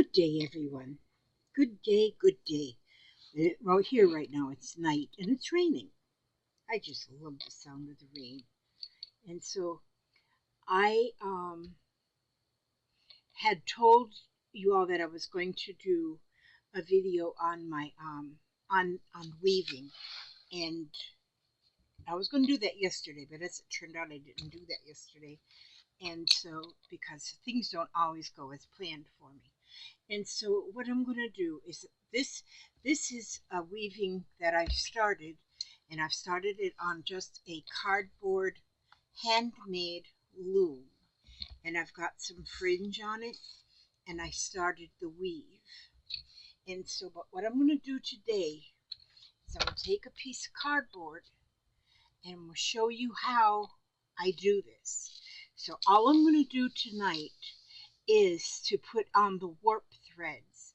Good day, everyone. Good day, good day. Right here, right now, it's night and it's raining. I just love the sound of the rain. And so I had told you all that I was going to do a video on my on weaving, and I was going to do that yesterday, but as it turned out, I didn't do that yesterday. And so, because things don't always go as planned for me. And so what I'm going to do is this is a weaving that I've started, and I've started it on just a cardboard handmade loom, and I've got some fringe on it, and I started the weave. And so but what I'm going to do today is I'm going to take a piece of cardboard and I'm going to show you how I do this. So all I'm going to do tonight is to put on the warp threads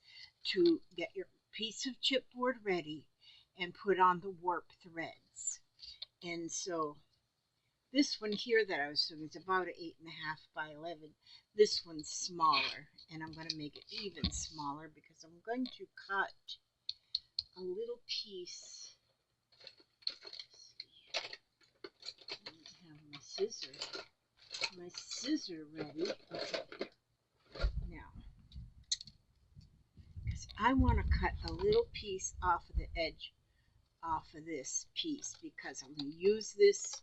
to get your piece of chipboard ready and put on the warp threads. And so this one here that I was doing is about 8.5 by 11. This one's smaller, and I'm going to make it even smaller because I'm going to cut a little piece. I have my scissor ready. Okay. Now, because I want to cut a little piece off of the edge off of this piece because I'm going to use this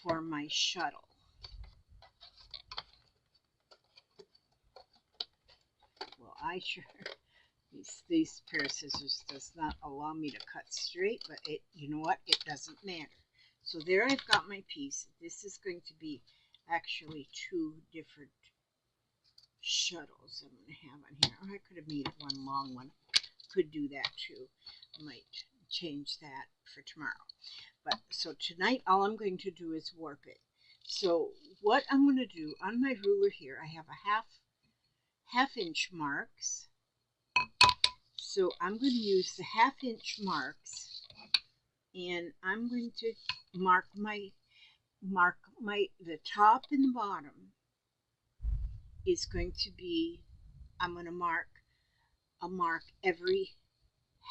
for my shuttle. Well, I sure these pair of scissors does not allow me to cut straight, but you know what? It doesn't matter. So there I've got my piece. This is going to be actually two different shuttles I'm going to have on here. Or I could have made it one long one. Could do that too. Might change that for tomorrow. But so tonight all I'm going to do is warp it. So what I'm going to do on my ruler here, I have a half inch marks. So I'm going to use the half-inch marks, and I'm going to mark the top and the bottom is going to be, I'm going to mark every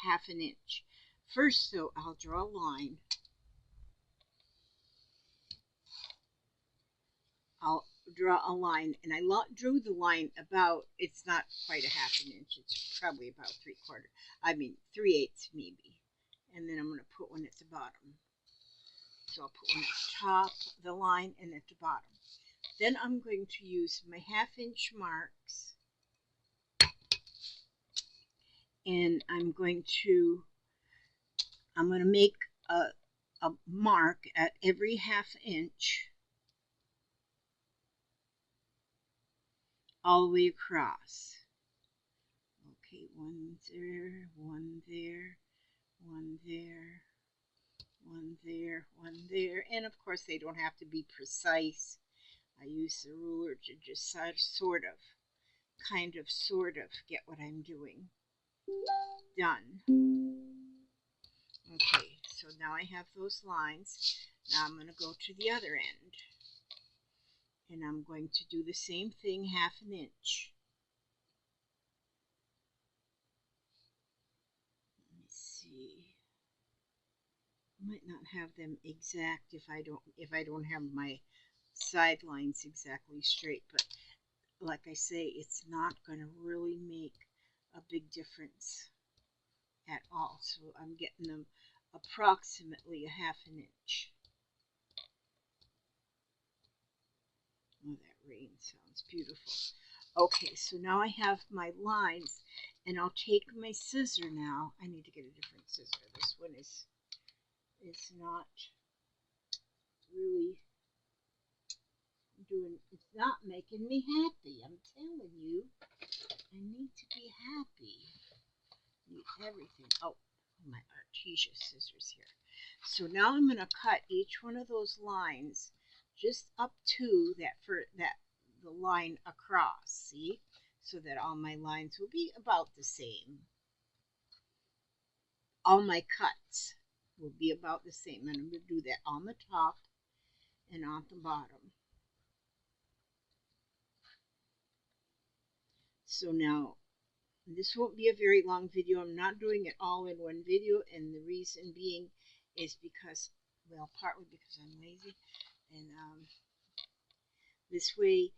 half an inch. First, though, I'll draw a line. I'll draw a line, and I drew the line about, it's not quite a half an inch, it's probably about 3/8 maybe. And then I'm going to put one at the bottom. So I'll put one at the top of the line and at the bottom. Then I'm going to use my half-inch marks, and I'm going to make a mark at every half inch all the way across. Okay, one there, one there, one there, one there, one there. And of course they don't have to be precise. I use the ruler to just sort of get what I'm doing done. Okay, so now I have those lines. Now I'm going to go to the other end. And I'm going to do the same thing, half an inch. Let me see. I might not have them exact if I don't have my side lines exactly straight, but like I say, it's not going to really make a big difference at all. So I'm getting them approximately a half an inch. Oh, that rain sounds beautiful. Okay, so now I have my lines, and I'll take my scissor now. I need to get a different scissor. This one is not really it's not making me happy. I'm telling you, I need to be happy. I need everything. Oh, my artesia scissors here. So now I'm going to cut each one of those lines just up to the line across, see? So that all my lines will be about the same. All my cuts will be about the same. And I'm going to do that on the top and on the bottom. So now This won't be a very long video. I'm not doing it all in one video, and the reason being is because, well, partly because I'm lazy, and this way,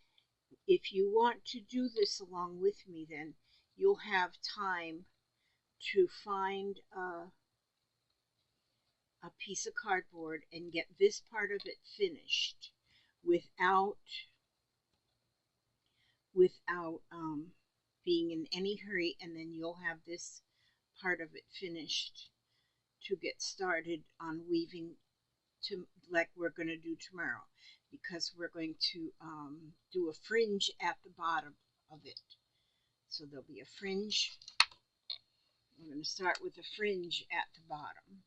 if you want to do this along with me, then you'll have time to find a piece of cardboard and get this part of it finished without being in any hurry, and then you'll have this part of it finished to get started on weaving, to like we're going to do tomorrow, because we're going to do a fringe at the bottom of it. So there'll be a fringe. I'm going to start with a fringe at the bottom.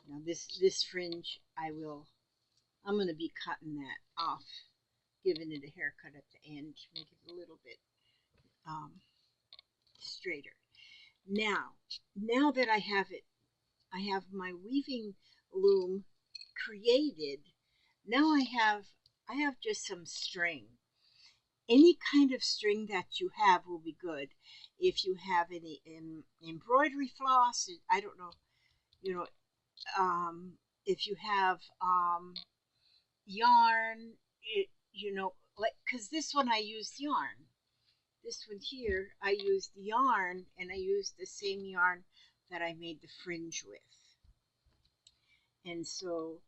Now this fringe I'm going to be cutting that off, giving it a haircut at the end to make it a little bit straighter. Now that I have my weaving loom created. Now I have just some string. Any kind of string that you have will be good. If you have any embroidery floss, I don't know, if you have yarn, like, because this one I used yarn. This one here, I used yarn, and I used the same yarn that I made the fringe with. And so,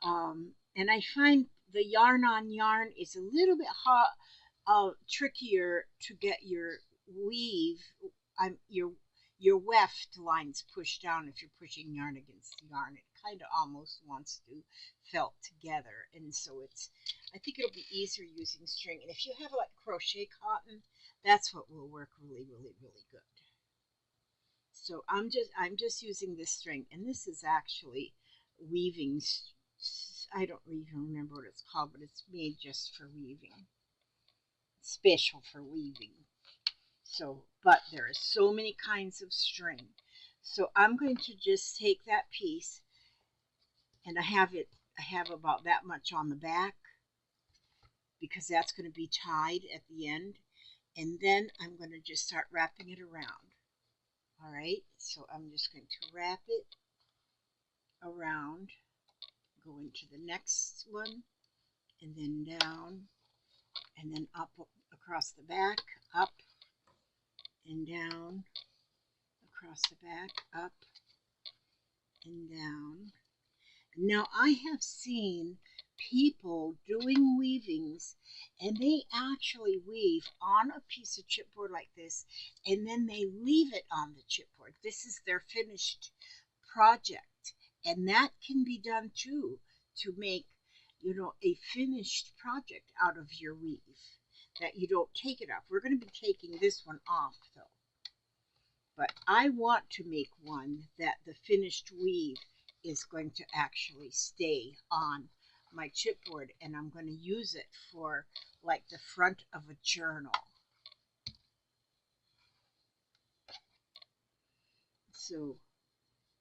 and I find the yarn on yarn is a little bit trickier to get your weave, your weft lines pushed down. If you're pushing yarn against yarn, it kind of almost wants to felt together, and so I think it'll be easier using string. And if you have like crochet cotton, that's what will work really, really, really good. So I'm just using this string, and this is actually weaving. I don't even remember what it's called, but it's made just for weaving, special for weaving. So, but there are so many kinds of string. So I'm going to just take that piece, and I have about that much on the back, because that's going to be tied at the end. And then I'm going to just start wrapping it around. All right, so I'm just going to wrap it around, go into the next one, and then down, and then up across the back, up and down, across the back, up and down. Now I have seen people doing weavings, and they actually weave on a piece of chipboard like this, and then they leave it on the chipboard. This is their finished project, and that can be done too, to make, a finished project out of your weave, that you don't take it off. We're going to be taking this one off though, but I want to make one that the finished weave is going to actually stay on my chipboard, and I'm going to use it for like the front of a journal. So,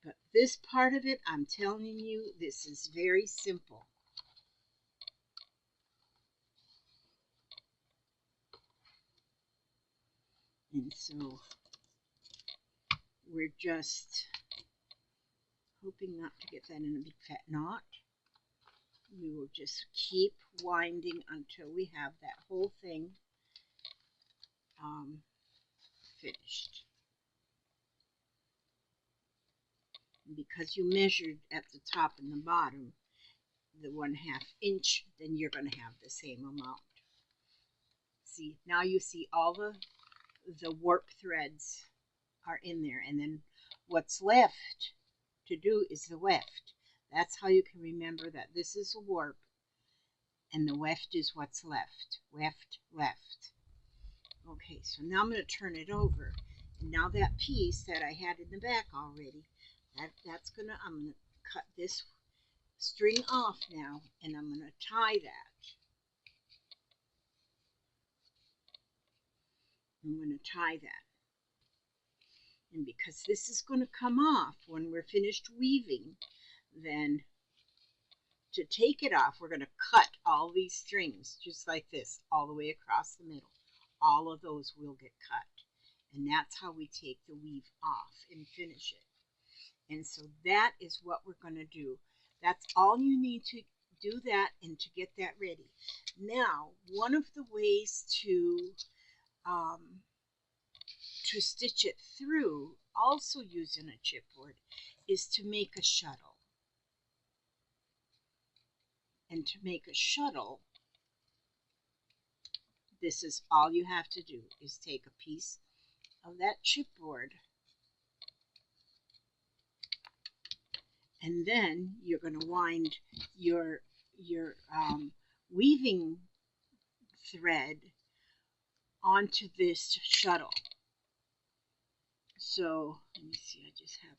but this part of it, I'm telling you, this is very simple. And so we're just hoping not to get that in a big fat knot. We will just keep winding until we have that whole thing finished. And because you measured at the top and the bottom the 1/2 inch, then you're going to have the same amount. See, now you see all the warp threads are in there, and then what's left to do is the weft. That's how you can remember that this is a warp, and the weft is what's left. Weft, left. Okay, so now I'm going to turn it over, and now that piece that I had in the back already, I'm going to cut this string off now, and I'm going to tie that. I'm going to tie that. And because this is going to come off when we're finished weaving, then to take it off, we're going to cut all these strings just like this, all the way across the middle. All of those will get cut. And that's how we take the weave off and finish it. And so that is what we're going to do. That's all you need to do that and to get that ready. Now, one of the ways to stitch it through, also using a chipboard, is to make a shuttle. And to make a shuttle, this is all you have to do, is take a piece of that chipboard, and then you're going to wind your weaving thread onto this shuttle. So let me see, I just have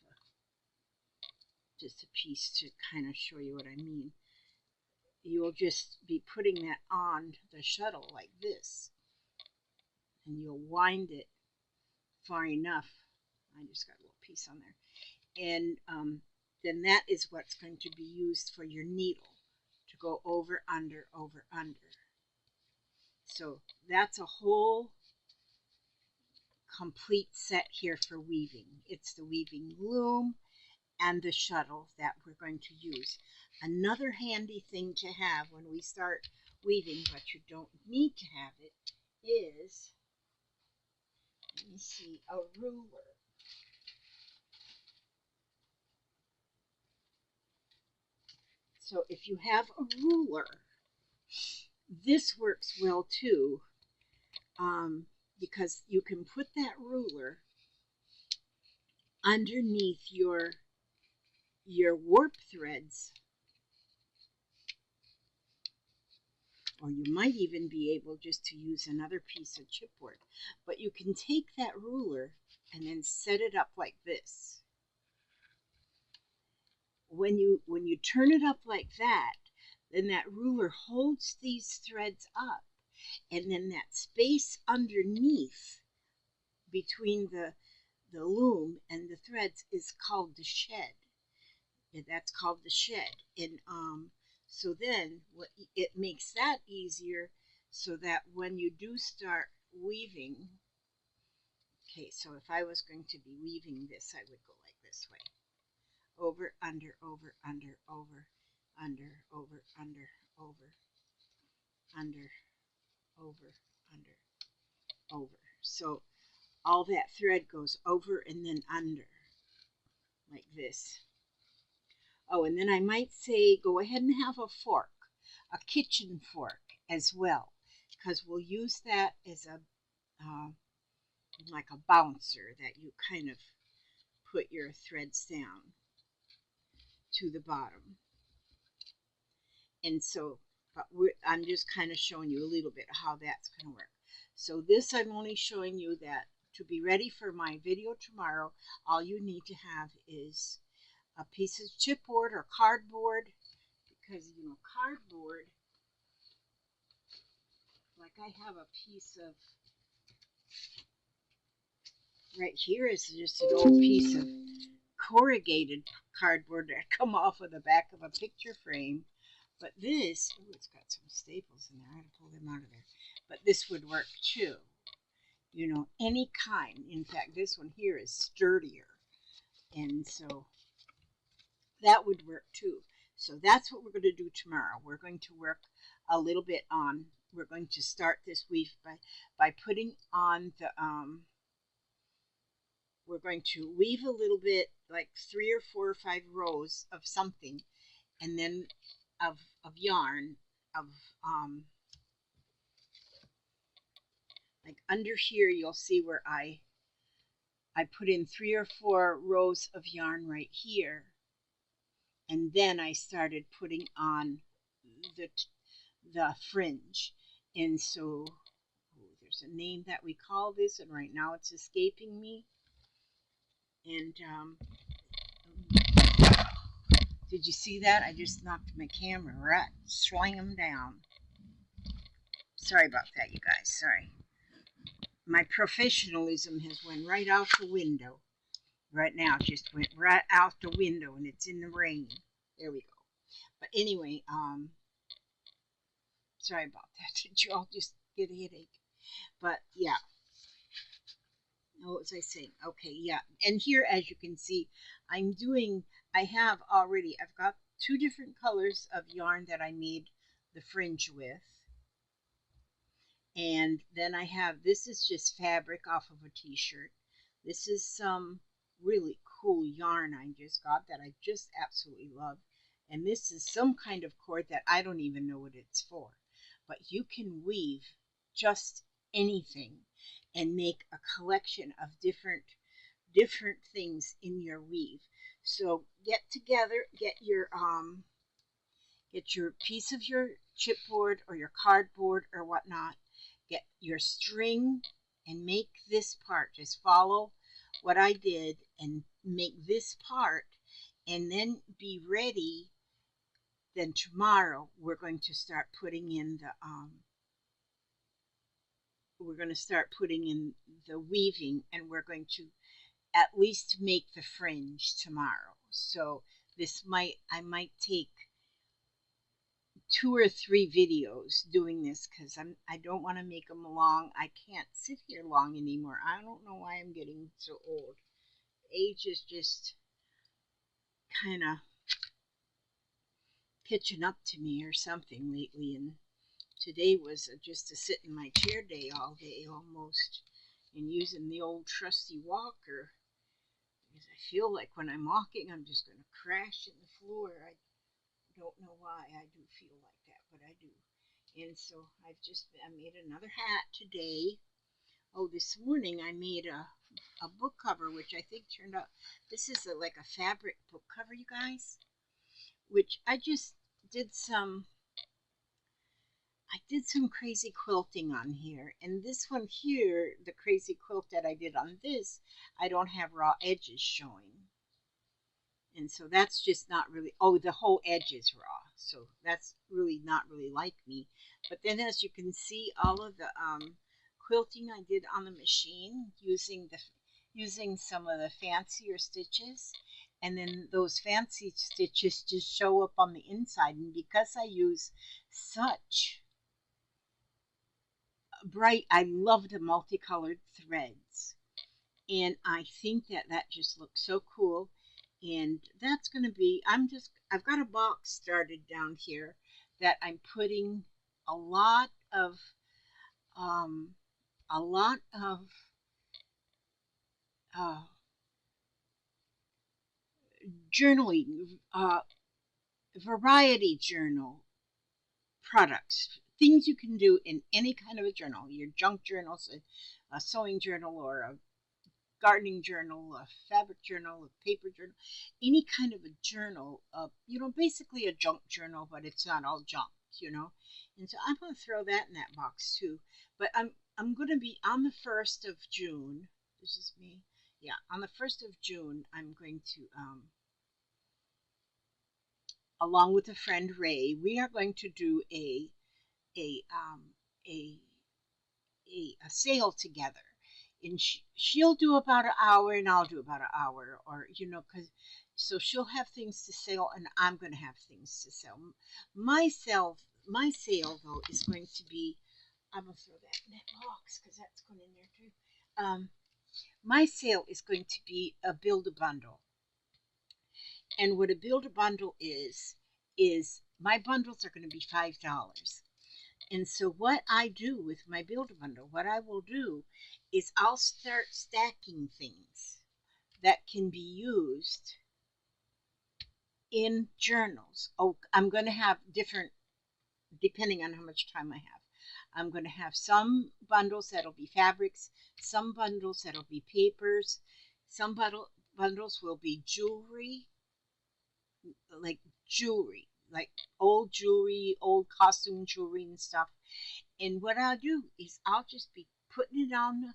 just a piece to kind of show you what I mean. You will just be putting that on the shuttle like this, and you'll wind it far enough. I just got a little piece on there, and then that is what's going to be used for your needle to go over, under, over, under. So that's a whole complete set here for weaving. It's the weaving loom and the shuttle that we're going to use. Another handy thing to have when we start weaving, but you don't need to have it, is, let me see, a ruler. So if you have a ruler, this works well too, because you can put that ruler underneath your warp threads, or you might even be able just to use another piece of chipboard. But you can take that ruler and then set it up like this. When you turn it up like that, then that ruler holds these threads up, and then that space underneath between the loom and the threads is called the shed. And that's called the shed. And so then it makes that easier, so that when you do start weaving, okay, so if I was going to be weaving this, I would go like this way. Over, under, over, under, over, under, over, under, over, under, over, under, over. So all that thread goes over and then under, like this. Oh, and then I might say go ahead and have a fork, a kitchen fork as well, because we'll use that as a like a bouncer that you kind of put your threads down to the bottom. And so, but I'm just kind of showing you a little bit how that's going to work. So this, I'm only showing you that to be ready for my video tomorrow, all you need to have is a piece of chipboard or cardboard, because, you know, cardboard, like I have a piece of, right here is just an old piece of corrugated cardboard that come off of the back of a picture frame. But this, oh, it's got some staples in there. I had to pull them out of there. But this would work too. You know, any kind. In fact, this one here is sturdier. And so that would work too. So that's what we're going to do tomorrow. We're going to work a little bit on, we're going to start this weave by putting on the, we're going to weave a little bit, like 3 or 4 or 5 rows of something, and then of yarn, of like under here you'll see where I put in 3 or 4 rows of yarn right here, and then I started putting on the fringe. And so, oh, there's a name that we call this, and right now it's escaping me. And did you see that? I just knocked my camera right, swing them down. Sorry about that, you guys. Sorry. My professionalism has went right out the window. Right now, it just went right out the window, and it's in the rain. There we go. But anyway, sorry about that. Did you all just get a headache? But yeah. what was I saying? Okay, yeah. And here, as you can see, I've got two different colors of yarn that I made the fringe with. And then this is just fabric off of a t-shirt. This is some really cool yarn I just got that I just absolutely love. And this is some kind of cord that I don't even know what it's for. But you can weave just anything and make a collection of different things in your weave. So get together, get your piece of your chipboard or your cardboard or whatnot. Get your string and make this part. Just follow what I did and make this part, and then be ready. Then tomorrow we're going to start putting in the weaving, and we're going to at least make the fringe tomorrow. So I might take 2 or 3 videos doing this because I don't want to make them long. I can't sit here long anymore. I don't know why I'm getting so old. Age is just kind of catching up to me or something lately, and today was just a sit in my chair day all day almost, and using the old trusty walker because I feel like when I'm walking I'm just going to crash in the floor. I don't know why I do feel like that, but I do. And so I made another hat today. Oh, this morning I made a book cover, which I think turned out, this is like a fabric book cover, you guys, which I did some crazy quilting on here. And this one here, the crazy quilt that I did on this, I don't have raw edges showing. And so that's just not really, oh, the whole edge is raw. So that's really not really like me. But then as you can see, all of the quilting I did on the machine using some of the fancier stitches. And then those fancy stitches just show up on the inside. And because I use such bright, I love the multicolored threads. And I think that just looks so cool. And that's going to be, I've got a box started down here that I'm putting a lot of journaling, variety journal products, things you can do in any kind of a journal, your junk journals, a sewing journal, or a gardening journal, a fabric journal, a paper journal, any kind of a journal, basically a junk journal, but it's not all junk, And so I'm going to throw that in that box too. But I'm going to be on the 1st of June. This is me. Yeah, on the 1st of June, I'm going to, along with a friend Ray, we are going to do a a a sale together, and she'll do about an hour and I'll do about an hour, or so she'll have things to sell and I'm going to have things to sell. My sale though is going to be, I'm going to throw that in that box because that's going in there too. My sale is going to be a build a bundle, and what a build a bundle is my bundles are going to be $5. And so what I do with my build a bundle, what I will do is I'll start stacking things that can be used in journals. Oh, I'm going to have different, depending on how much time I have. I'm going to have some bundles that'll be fabrics, some bundles that'll be papers, some bundles will be jewelry, like old jewelry, old costume jewelry and stuff. And what I'll do is I'll just be putting it on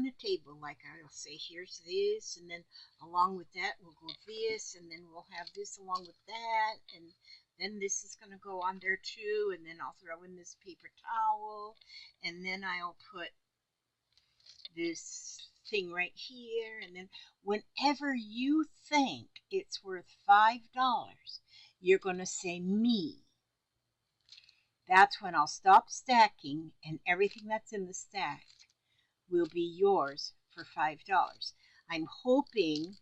the table. Like I'll say, here's this, and then along with that we'll go this, and then we'll have this along with that, and then this is going to go on there too, and then I'll throw in this paper towel, and then I'll put this thing right here, and then whenever you think it's worth $5, you're going to say me. That's when I'll stop stacking, and everything that's in the stack will be yours for $5. I'm hoping,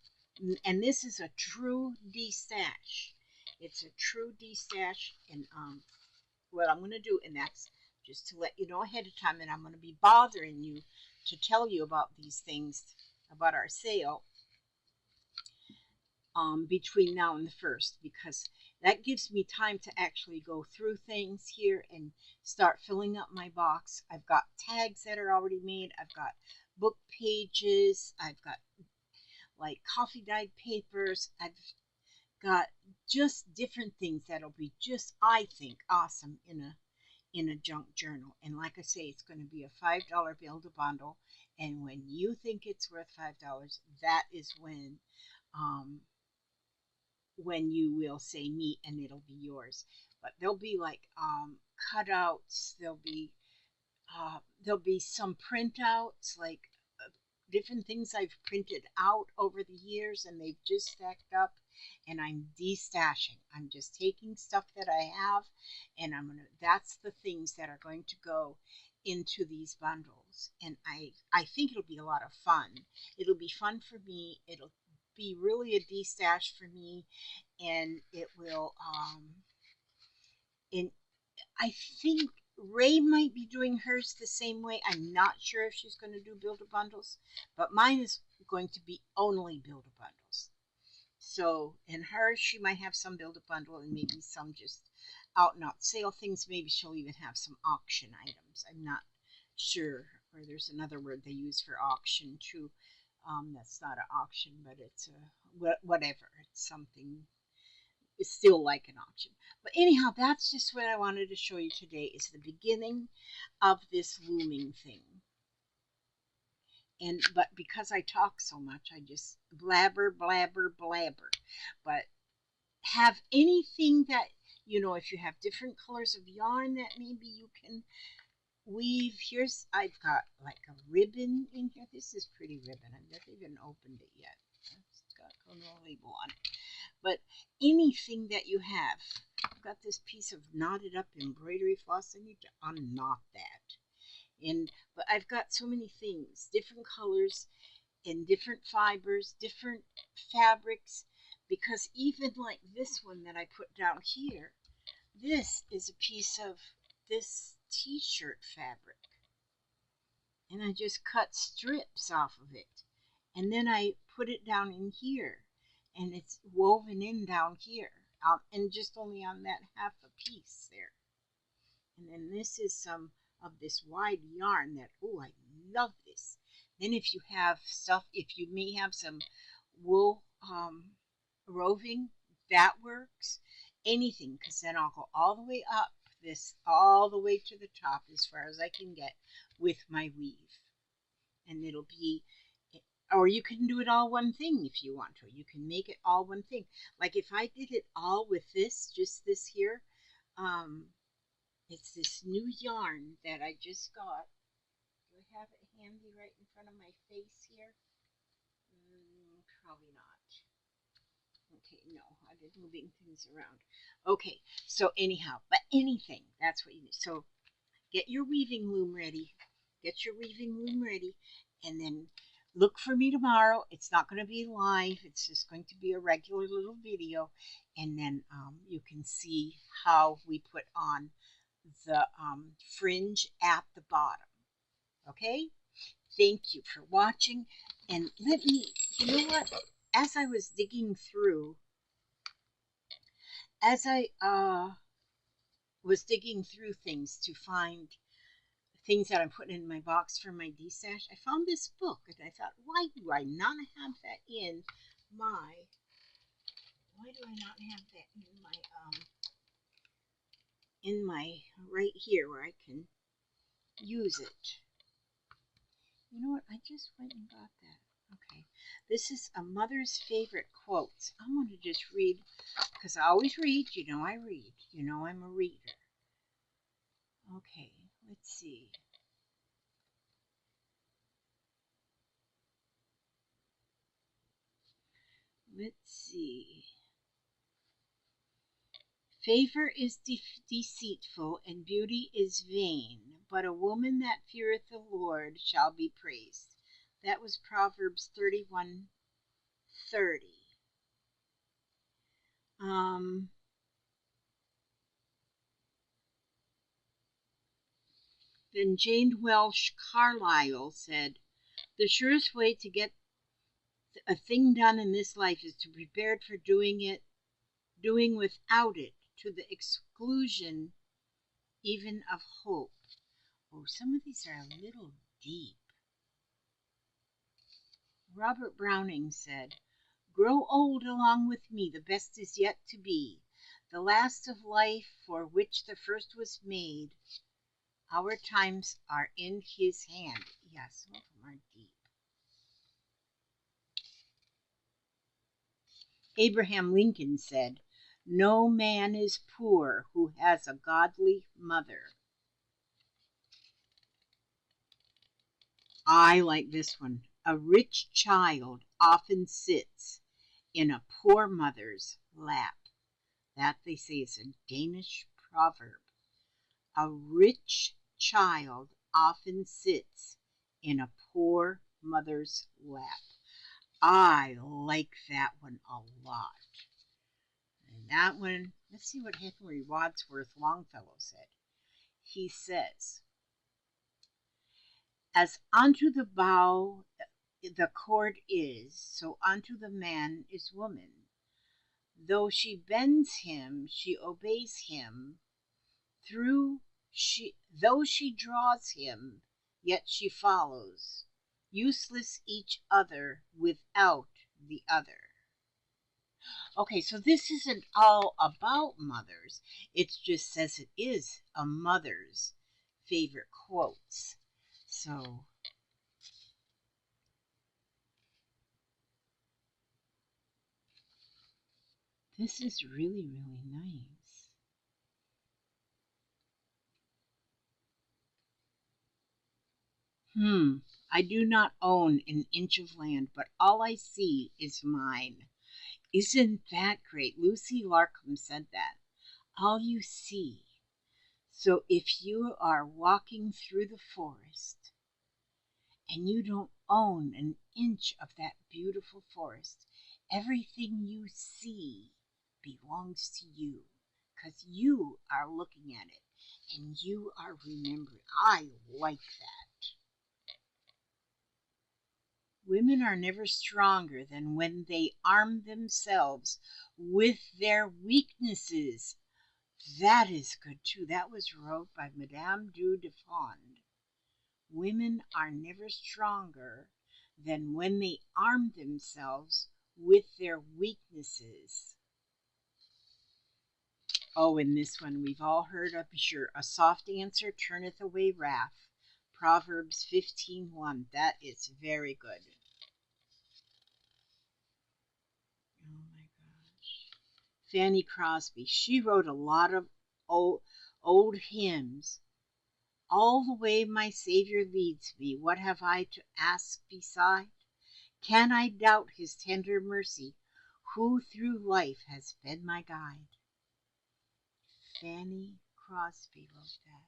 and this is a true de-stash. It's a true de-stash, and what I'm going to do, and that's just to let you know ahead of time that I'm going to be bothering you to tell you about these things, about our sale, between now and the 1st, because that gives me time to actually go through things here and start filling up my box. I've got tags that are already made. I've got book pages. I've got like coffee dyed papers. I've got just different things that'll be just, I think, awesome in a junk journal. And like I say, it's going to be a $5 build a bundle. And when you think it's worth $5, that is um, when you will say meet, and it'll be yours. But there'll be like cutouts. There'll be some printouts, like different things I've printed out over the years, and they've just stacked up. And I'm de-stashing. I'm just taking stuff that I have, and that's the things that are going to go into these bundles. And I think it'll be a lot of fun. It'll be fun for me. It'll be really a de-stash for me, and it will and I think Ray might be doing hers the same way. I'm not sure if she's going to do build-a-bundles, but mine is going to be only build-a-bundles. So in hers, she might have some build-a-bundle and maybe some just out-and-out sale things. Maybe she'll even have some auction items. I'm not sure. Or there's another word they use for auction too. That's not an auction, but it's a whatever. It's something. It's still like an auction. But anyhow, that's just what I wanted to show you today, is the beginning of this looming thing. But because I talk so much, I just blabber, blabber, blabber. But have anything that, if you have different colors of yarn that maybe you can weave. I've got like a ribbon in here. This is pretty ribbon. I've never even opened it yet. It's got no label on it. But anything that you have, I've got this piece of knotted up embroidery floss. I need to unknot that. But I've got so many things, different colors and different fibers, different fabrics, because even like this one that I put down here, this is a piece of this t-shirt fabric. And I just cut strips off of it. And then I put it down in here. And it's woven in down here. And just only on that half a piece there. And then this is some of this wide yarn that, oh, I love this. Then if you have stuff, if you may have some wool roving, that works. Anything, because then I'll go all the way up this, all the way to the top as far as I can get with my weave. And it'll be, or you can do it all one thing if you want to. You can make it all one thing. Like if I did it all with this, just this here, it's this new yarn that I just got. Do I have it handy right in front of my face here? Probably not. Okay, no, I've been moving things around. Okay, so anyhow, but anything, that's what you need. So get your weaving loom ready. Get your weaving loom ready, and then look for me tomorrow. It's not going to be live. It's just going to be a regular little video, and then you can see how we put on the fringe at the bottom. Okay? Thank you for watching, and let me, you know what? As I was digging through, as I was digging through things to find things that I'm putting in my box for my de-stash, I found this book, and I thought, why do I not have that in my, right here where I can use it? You know what? I just went and got that. Okay. This is a mother's favorite quotes. I'm going to just read, because I always read. You know I read. You know I'm a reader. Okay. Let's see. Let's see. Favor is deceitful, and beauty is vain, but a woman that feareth the Lord shall be praised. That was Proverbs 31:30. Um, then Jane Welsh Carlyle said, "The surest way to get a thing done in this life is to be prepared for doing without it, to the exclusion even of hope." Oh, some of these are a little deep. Robert Browning said, "Grow old along with me, the best is yet to be, the last of life for which the first was made. Our times are in his hand." Yes, some of them are deep. Abraham Lincoln said, "No man is poor who has a godly mother." I like this one. "A rich child often sits in a poor mother's lap." That, they say, is a Danish proverb. A rich child often sits in a poor mother's lap. I like that one a lot. And that one, let's see what Henry Wadsworth Longfellow said. He says, "As unto the bow the cord is, so unto the man is woman. Though she bends him, she obeys him. Though she draws him, yet she follows. Useless each other without the other." Okay, so this isn't all about mothers. It just says it is a mother's favorite quotes. So this is really, really nice. I do not own an inch of land, but all I see is mine. Isn't that great? Lucy Larcom said that. All you see. So if you are walking through the forest and you don't own an inch of that beautiful forest, everything you see belongs to you because you are looking at it and you are remembering. I like that. Women are never stronger than when they arm themselves with their weaknesses. That is good too. That was wrote by Madame du Deffand. Women are never stronger than when they arm themselves with their weaknesses. Oh, and this one we've all heard, I'm sure. "A soft answer turneth away wrath." Proverbs 15:1. That is very good. Oh my gosh. Fanny Crosby. She wrote a lot of old hymns. "All the way my Savior leads me, what have I to ask beside? Can I doubt his tender mercy, who through life has been my guide?" Fanny Crosby wrote that.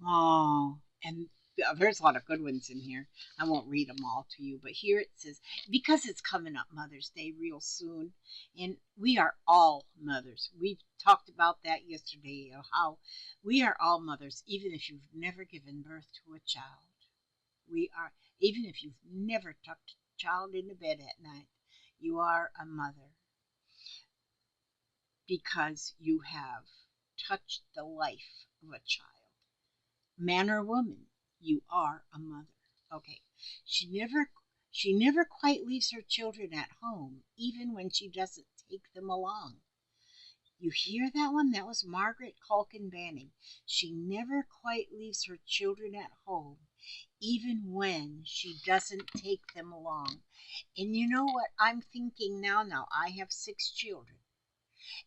Oh, and there's a lot of good ones in here. I won't read them all to you, but here it says, because it's coming up Mother's Day real soon, and we are all mothers. We talked about that yesterday, of how we are all mothers, even if you've never given birth to a child. We are, even if you've never tucked a child into bed at night, you are a mother because you have touched the life of a child. Man or woman, you are a mother. Okay. She never she never quite leaves her children at home, even when she doesn't take them along. You hear that one? That was Margaret Culkin Banning. She never quite leaves her children at home, even when she doesn't take them along. And you know what I'm thinking now? Now, I have 6 children.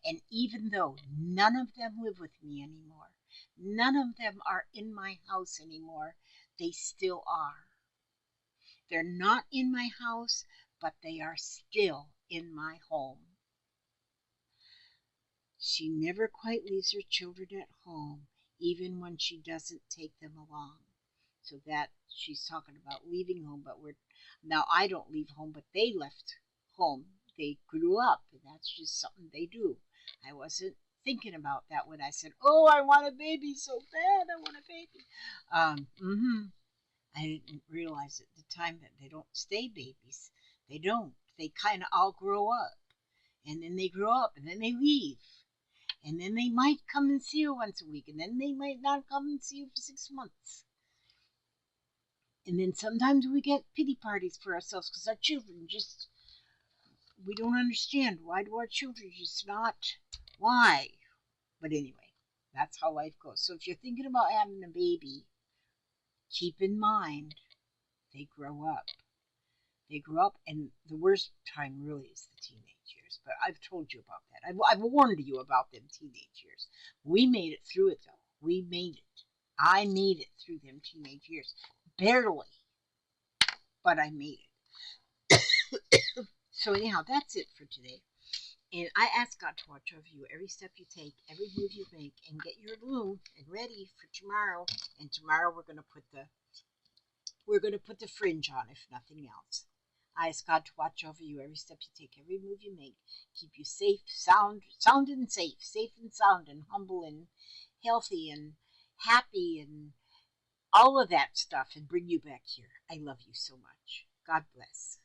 And even though none of them live with me anymore, none of them are in my house anymore, they still are. They're not in my house, but they are still in my home. She never quite leaves her children at home, even when she doesn't take them along. So that she's talking about leaving home, but we're now I don't leave home, but they left home. They grew up, and that's just something they do. I wasn't thinking about that when I said, "Oh, I want a baby so bad. I want a baby." I didn't realize at the time that they don't stay babies. They don't. They kind of all grow up, and then they grow up, and then they leave, and then they might come and see you once a week, and then they might not come and see you for 6 months. And then sometimes we get pity parties for ourselves because our children just, we don't understand. Why do our children just not? Why? But anyway, that's how life goes. So if you're thinking about having a baby, keep in mind they grow up. They grow up, and the worst time really is the teenage years. But I've told you about that. I've warned you about them teenage years. We made it through it, though. We made it. I made it through them teenage years. Barely, but I made it. So anyhow, that's it for today. And I ask God to watch over you every step you take, every move you make, and get your loom and ready for tomorrow. And tomorrow we're going to put the fringe on, if nothing else. I ask God to watch over you every step you take, every move you make, keep you safe, sound and safe and sound, and humble and healthy and happy and all of that stuff, and bring you back here. I love you so much. God bless.